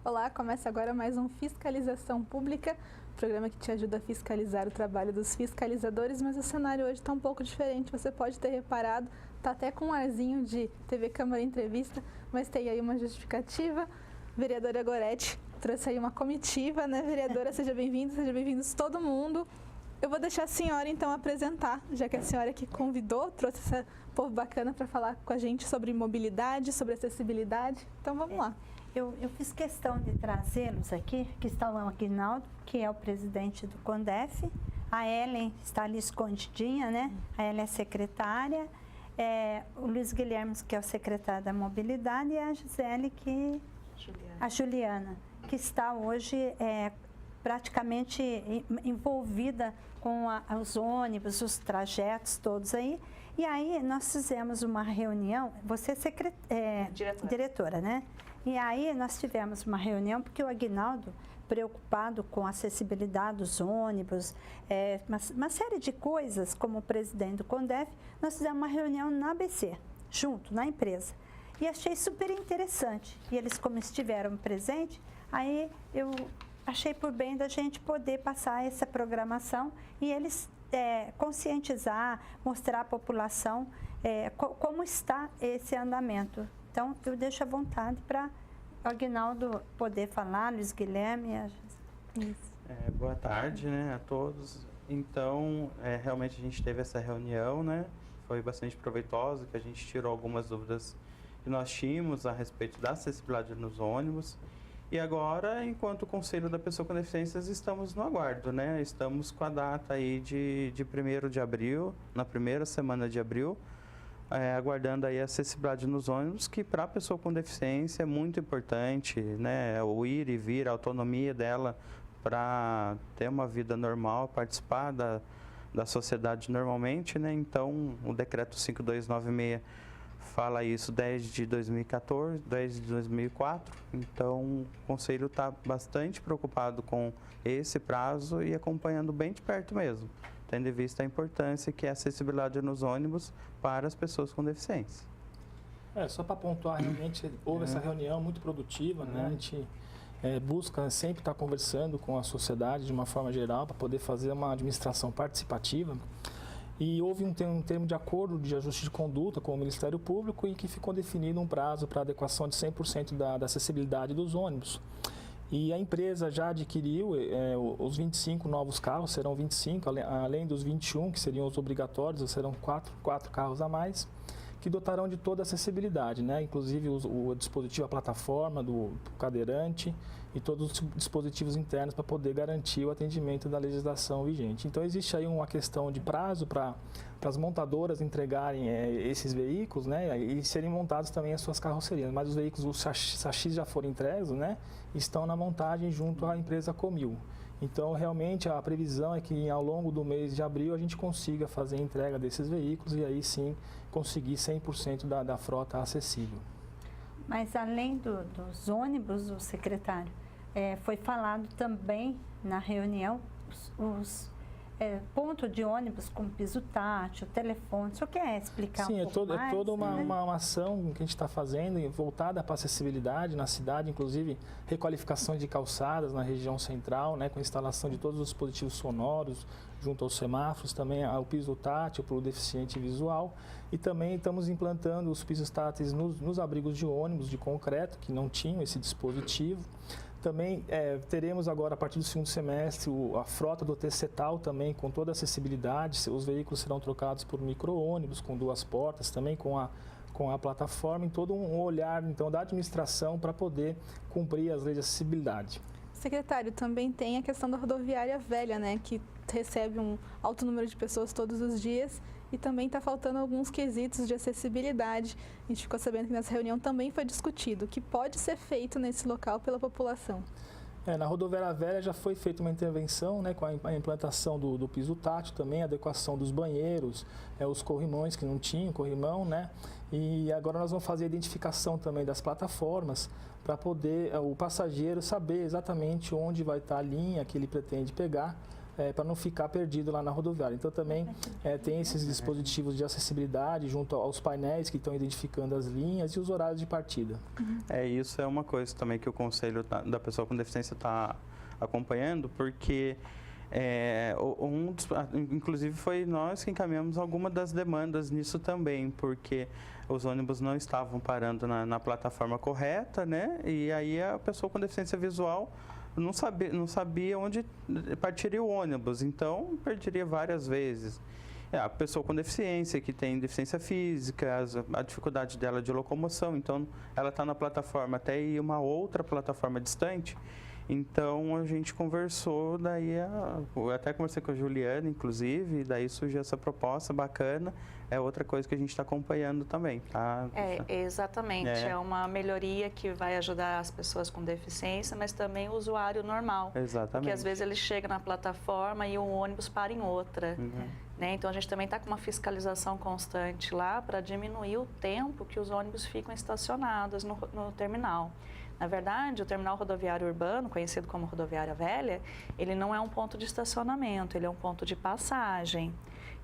Olá, começa agora mais um Fiscalização Pública, programa que te ajuda a fiscalizar o trabalho dos fiscalizadores, mas o cenário hoje está um pouco diferente, você pode ter reparado, está até com um arzinho de TV Câmara Entrevista, mas tem aí uma justificativa. Vereadora Gorete trouxe aí uma comitiva, né, vereadora? Seja bem-vindos todo mundo. Eu vou deixar a senhora, então, apresentar, já que a senhora que convidou, trouxe esse povo bacana para falar com a gente sobre mobilidade, sobre acessibilidade. Então, vamos lá. Eu fiz questão de trazê-los aqui, que está o Aguinaldo, que é o presidente do CONDEF, a Ellen está ali escondidinha, né? A Ellen é secretária, o Luiz Guilherme, que é o secretário da Mobilidade, e a Gisele, a Juliana, que está hoje praticamente envolvida com os ônibus, os trajetos todos aí. E aí nós fizemos uma reunião, você é diretora, né? E aí nós tivemos uma reunião porque o Aguinaldo, preocupado com a acessibilidade dos ônibus, uma série de coisas, como presidente do CONDEF, nós fizemos uma reunião na ABC, junto, na empresa. E achei super interessante. E eles, como estiveram presentes, aí eu achei por bem da gente poder passar essa programação e eles conscientizar, mostrar à população como está esse andamento. Então, eu deixo à vontade para o Aguinaldo poder falar, Luiz Guilherme. Boa tarde, né, a todos. Então, realmente a gente teve essa reunião, né? Foi bastante proveitosa, que a gente tirou algumas dúvidas que nós tínhamos a respeito da acessibilidade nos ônibus. E agora, enquanto Conselho da Pessoa com Deficiências, estamos no aguardo, né? Estamos com a data aí de 1º de abril, na primeira semana de abril, aguardando aí a acessibilidade nos ônibus, que para a pessoa com deficiência é muito importante, né? O ir e vir, a autonomia dela para ter uma vida normal, participar da sociedade normalmente, né? Então, o decreto 5296 fala isso desde 2014, desde 2004, então o Conselho está bastante preocupado com esse prazo e acompanhando bem de perto mesmo, tendo em vista a importância que é a acessibilidade nos ônibus para as pessoas com deficiência. Só para pontuar, realmente houve essa reunião muito produtiva, né? A gente busca sempre estar conversando com a sociedade de uma forma geral para poder fazer uma administração participativa. E houve um termo de acordo de ajuste de conduta com o Ministério Público e que ficou definido um prazo para adequação de 100% da acessibilidade dos ônibus. E a empresa já adquiriu os 25 novos carros, serão 25, além dos 21 que seriam os obrigatórios, serão 4 carros a mais, que dotarão de toda a acessibilidade, né? Inclusive o dispositivo, a plataforma do cadeirante e todos os dispositivos internos para poder garantir o atendimento da legislação vigente. Então existe aí uma questão de prazo para as montadoras entregarem esses veículos, né? E serem montados também as suas carrocerias, mas os veículos, os chassis já foram entregues, né? Estão na montagem junto à empresa Comil. Então, realmente, a previsão é que ao longo do mês de abril a gente consiga fazer a entrega desses veículos e aí sim conseguir 100% da frota acessível. Mas além dos ônibus, o secretário, foi falado também na reunião os pontos de ônibus com piso tátil, telefone. O senhor quer explicar um pouco mais? Sim, é toda uma ação que a gente está fazendo voltada para a acessibilidade na cidade, inclusive requalificação de calçadas na região central, né, com instalação de todos os dispositivos sonoros junto aos semáforos, também o piso tátil para o deficiente visual e também estamos implantando os pisos táteis nos abrigos de ônibus de concreto que não tinham esse dispositivo. Também teremos agora, a partir do segundo semestre, a frota do TCTAL também com toda a acessibilidade. Os veículos serão trocados por micro-ônibus com 2 portas, também com a plataforma, em todo um olhar então, da administração para poder cumprir as leis de acessibilidade. Secretário, também tem a questão da rodoviária velha, né, que recebe um alto número de pessoas todos os dias e também está faltando alguns quesitos de acessibilidade. A gente ficou sabendo que nessa reunião também foi discutido o que pode ser feito nesse local pela população. Na rodoviária velha já foi feita uma intervenção, né, com a implantação do piso tátil também, a adequação dos banheiros, os corrimões que não tinham corrimão, né? E agora nós vamos fazer a identificação também das plataformas para poder o passageiro saber exatamente onde vai estar a linha que ele pretende pegar para não ficar perdido lá na rodoviária. Então também tem esses dispositivos de acessibilidade junto aos painéis que estão identificando as linhas e os horários de partida. Isso é uma coisa também que o Conselho da Pessoa com Deficiência está acompanhando, porque inclusive foi nós que encaminhamos alguma das demandas nisso também, porque os ônibus não estavam parando na plataforma correta, né? E aí a pessoa com deficiência visual não sabia onde partiria o ônibus, então perderia várias vezes. A pessoa com deficiência, que tem deficiência física, a dificuldade dela de locomoção, então ela está na plataforma até ir uma outra plataforma distante. Então a gente conversou, eu até conversei com a Juliana, inclusive, e daí surgiu essa proposta bacana. É outra coisa que a gente está acompanhando também, tá? Exatamente. É uma melhoria que vai ajudar as pessoas com deficiência, mas também o usuário normal. Exatamente. Porque às vezes ele chega na plataforma e o ônibus para em outra. Né? Então a gente também está com uma fiscalização constante lá para diminuir o tempo que os ônibus ficam estacionados no terminal. Na verdade, o terminal rodoviário urbano, conhecido como rodoviária velha, ele não é um ponto de estacionamento, ele é um ponto de passagem.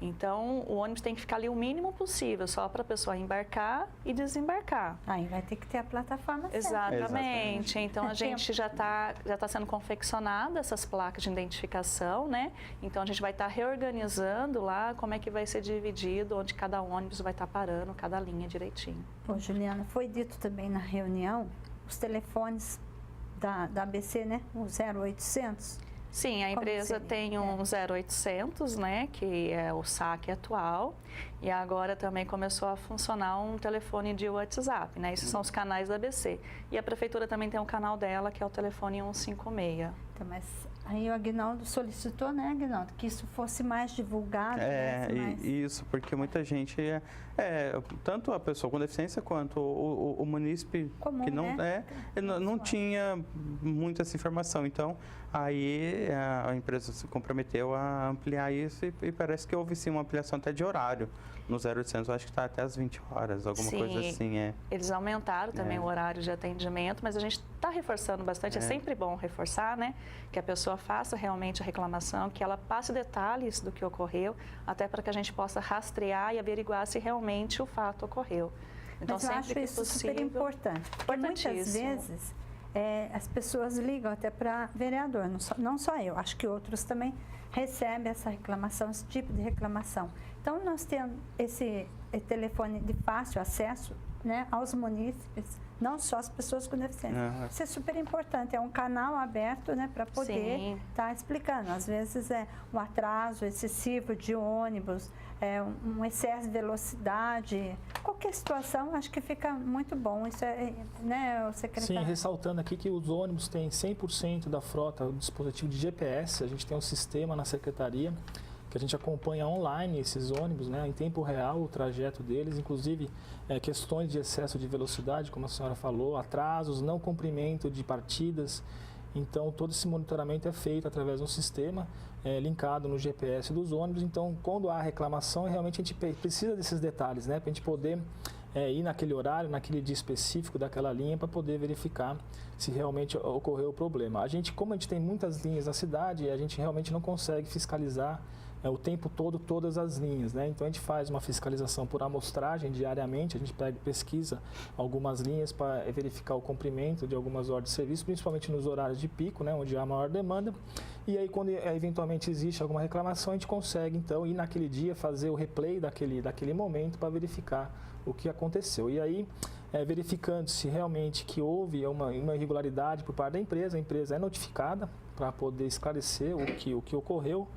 Então, o ônibus tem que ficar ali o mínimo possível, só para a pessoa embarcar e desembarcar. Aí vai ter que ter a plataforma certa. Exatamente. Então, a gente já tá sendo confeccionada essas placas de identificação, né? Então, a gente vai estar reorganizando lá como é que vai ser dividido, onde cada ônibus vai estar parando, cada linha direitinho. Ô, Juliana, foi dito também na reunião os telefones da ABC, né? O 0800. Sim, a empresa tem um 0800, né, que é o saque atual, e agora também começou a funcionar um telefone de WhatsApp, né? Esses são os canais da ABC. E a prefeitura também tem um canal dela, que é o telefone 156. Então, mas aí o Aguinaldo solicitou, né, Aguinaldo, que isso fosse mais divulgado. Isso, porque muita gente, tanto a pessoa com deficiência quanto o munícipe comum, que não tinha muita essa informação. Então, aí a empresa se comprometeu a ampliar isso e parece que houve sim uma ampliação até de horário. No 0800, eu acho que está até às 20 horas, alguma coisa assim. Eles aumentaram também o horário de atendimento, mas a gente está reforçando bastante. É sempre bom reforçar, né? Que a pessoa faça realmente a reclamação, que ela passe detalhes do que ocorreu, até para que a gente possa rastrear e averiguar se realmente o fato ocorreu. Então, mas eu acho isso super importante, porque muitas vezes as pessoas ligam até para vereador, não só eu, acho que outros também recebem essa reclamação, esse tipo de reclamação. Então, nós temos esse telefone de fácil acesso, né, aos munícipes, não só as pessoas com deficiência. Isso é super importante, é um canal aberto, né, para poder estar explicando. Às vezes é um atraso excessivo de ônibus, um excesso de velocidade, qualquer situação, acho que fica muito bom. Isso né, o secretário? Sim, ressaltando aqui que os ônibus têm 100% da frota, o dispositivo de GPS, a gente tem um sistema na secretaria que a gente acompanha online esses ônibus, né, em tempo real, o trajeto deles, inclusive questões de excesso de velocidade, como a senhora falou, atrasos, não cumprimento de partidas. Então, todo esse monitoramento é feito através de um sistema linkado no GPS dos ônibus. Então, quando há reclamação, realmente a gente precisa desses detalhes, né, para a gente poder ir naquele horário, naquele dia específico daquela linha, para poder verificar se realmente ocorreu o problema. Como a gente tem muitas linhas na cidade, a gente realmente não consegue fiscalizar o tempo todo todas as linhas, né? Então a gente faz uma fiscalização por amostragem diariamente, a gente pesquisa algumas linhas para verificar o cumprimento de algumas ordens de serviço, principalmente nos horários de pico, né, onde há maior demanda. E aí quando eventualmente existe alguma reclamação, a gente consegue então ir naquele dia, fazer o replay daquele momento para verificar o que aconteceu. E aí, verificando se realmente que houve uma irregularidade por parte da empresa, a empresa é notificada para poder esclarecer o que ocorreu.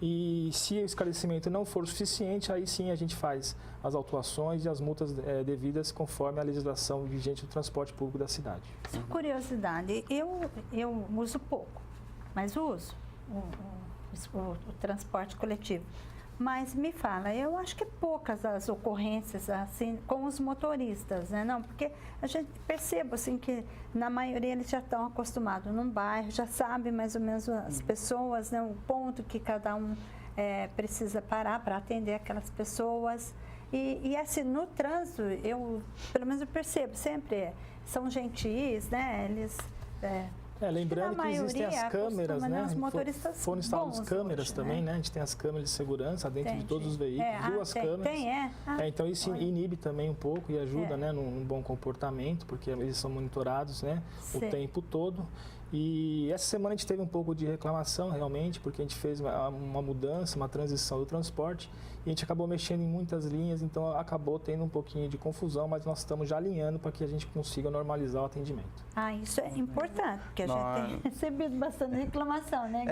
E se o esclarecimento não for suficiente, aí sim a gente faz as autuações e as multas devidas conforme a legislação vigente do transporte público da cidade. Só curiosidade, eu uso pouco, mas uso o transporte coletivo. Mas me fala, eu acho que poucas as ocorrências assim com os motoristas, né? Não, porque a gente percebe assim que na maioria eles já estão acostumados num bairro, já sabem mais ou menos as pessoas, né? O ponto que cada um precisa parar para atender aquelas pessoas. E assim, no trânsito, pelo menos eu percebo, sempre são gentis, né? Eles Lembrando que existem as câmeras, né? Os motoristas foram instaladas câmeras hoje, também, né? né? A gente tem as câmeras de segurança dentro de todos os veículos, duas câmeras. Então isso inibe também um pouco e ajuda, né, num bom comportamento, porque eles são monitorados, né, o tempo todo. E essa semana a gente teve um pouco de reclamação realmente, porque a gente fez uma mudança, uma transição do transporte e a gente acabou mexendo em muitas linhas, então acabou tendo um pouquinho de confusão, mas nós estamos já alinhando para que a gente consiga normalizar o atendimento. Isso é importante, porque a gente tem recebido bastante reclamação, né?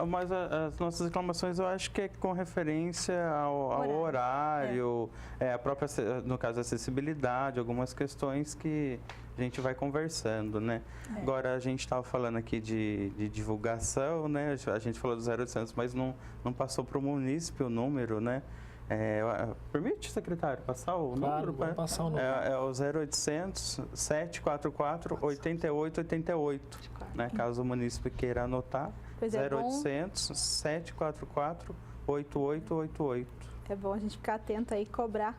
Mas as nossas reclamações eu acho que é com referência ao horário, a própria, no caso, acessibilidade, algumas questões que a gente vai conversando, né? Agora, a gente estava falando aqui de divulgação, né? A gente falou do 0800, mas não passou para o munícipe o número, né? Permite, secretário, passar o número? Vamos passar o número. É o 0800 744 8888, né? Caso o munícipe queira anotar, 0800 744 8888. É bom a gente ficar atento aí e cobrar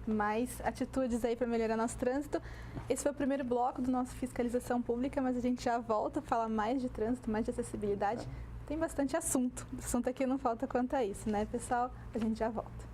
mais atitudes aí para melhorar nosso trânsito. Esse foi o primeiro bloco do nosso Fiscalização Pública, mas a gente já volta a falar mais de trânsito, mais de acessibilidade. Tem bastante assunto. Assunto aqui não falta quanto a isso, né, pessoal? A gente já volta.